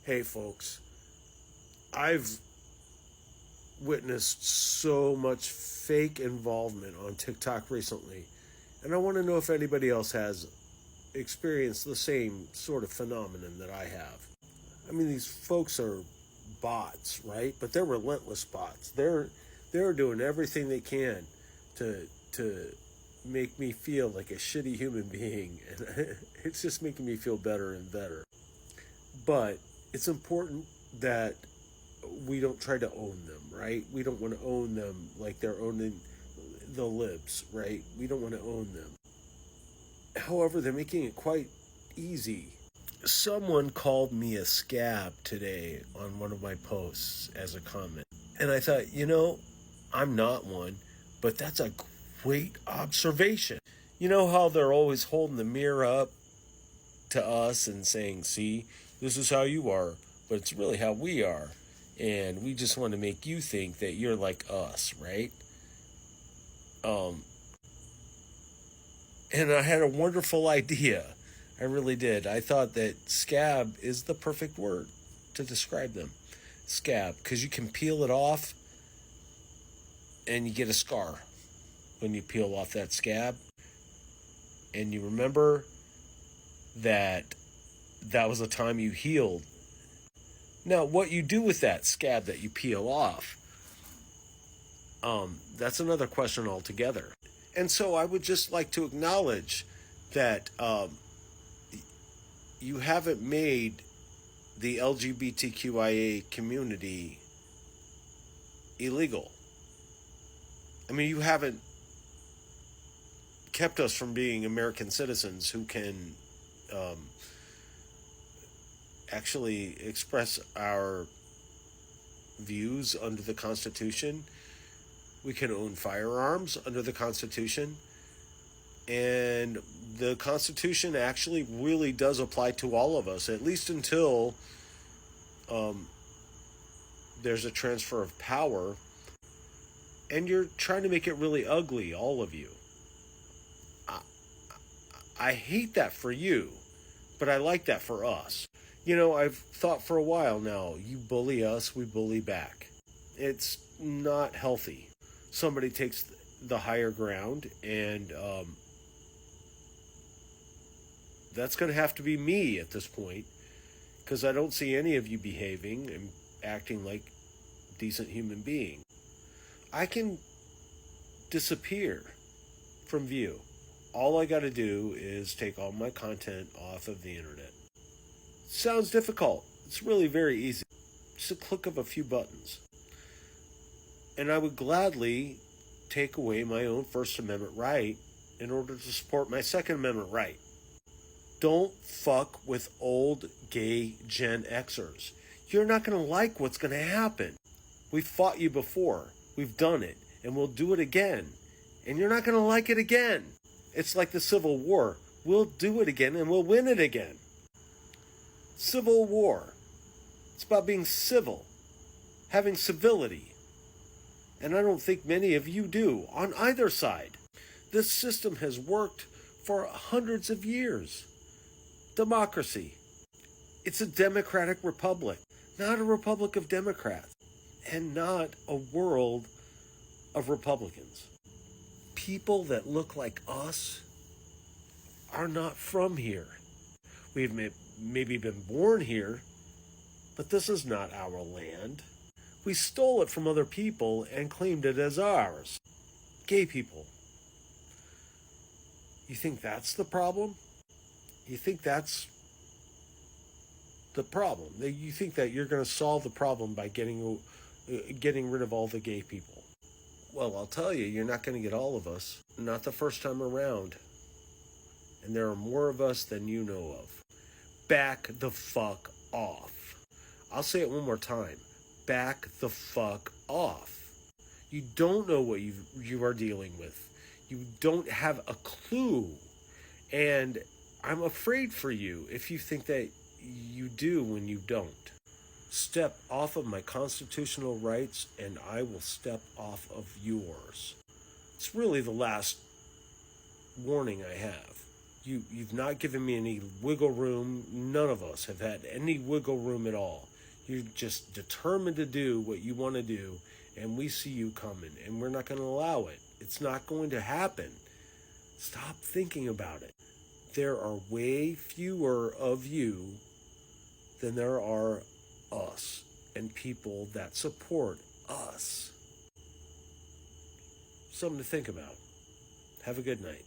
Hey folks, I've witnessed so much fake involvement on TikTok recently, and I want to know if anybody else has experienced the same sort of phenomenon that I have. I mean, these folks are bots, right? But they're relentless bots. They're doing everything they can to make me feel like a shitty human being, and it's just making me feel better and better. But it's important that we don't try to own them, right? We don't want to own them like they're owning the libs, right? We don't want to own them. However, they're making it quite easy. Someone called me a scab today on one of my posts as a comment. And I thought, I'm not one, but that's a great observation. You know how they're always holding the mirror up to us and saying, see, this is how you are, but it's really how we are. And we just want to make you think that you're like us, right? And I had a wonderful idea. I really did. I thought that scab is the perfect word to describe them. Scab, because you can peel it off and you get a scar when you peel off that scab. And you remember that was the time you healed. Now, what you do with that scab that you peel off, that's another question altogether. And so I would just like to acknowledge that you haven't made the LGBTQIA community illegal. I mean, you haven't kept us from being American citizens who can actually express our views under the Constitution. We can own firearms under the Constitution. And the Constitution actually really does apply to all of us, at least until there's a transfer of power. And you're trying to make it really ugly, all of you. I hate that for you, but I like that for us. I've thought for a while now, you bully us, we bully back. It's not healthy. Somebody takes the higher ground, and that's going to have to be me at this point, because I don't see any of you behaving and acting like decent human beings. I can disappear from view. All I got to do is take all my content off of the internet. Sounds difficult. It's really very easy. Just a click of a few buttons. And I would gladly take away my own First Amendment right in order to support my Second Amendment right. Don't fuck with old gay Gen Xers. You're not going to like what's going to happen. We've fought you before. We've done it. And we'll do it again. And you're not going to like it again. It's like the Civil War. We'll do it again and we'll win it again. Civil war. It's about being civil. Having civility. And I don't think many of you do, on either side. This system has worked for hundreds of years. Democracy. It's a democratic republic, not a republic of Democrats, and not a world of Republicans. People that look like us are not from here. We've maybe been born here, but this is not our land. We stole it from other people and claimed it as ours. Gay people. You think that's the problem? You think that's the problem? You think that you're going to solve the problem by getting rid of all the gay people? Well, I'll tell you, you're not going to get all of us. Not the first time around. And there are more of us than you know of. Back the fuck off. I'll say it one more time. Back the fuck off. You don't know what you are dealing with. You don't have a clue. And I'm afraid for you if you think that you do when you don't. Step off of my constitutional rights and I will step off of yours. It's really the last warning I have. You've not given me any wiggle room. None of us have had any wiggle room at all. You're just determined to do what you want to do, and we see you coming, and we're not going to allow it. It's not going to happen. Stop thinking about it. There are way fewer of you than there are us and people that support us. Something to think about. Have a good night.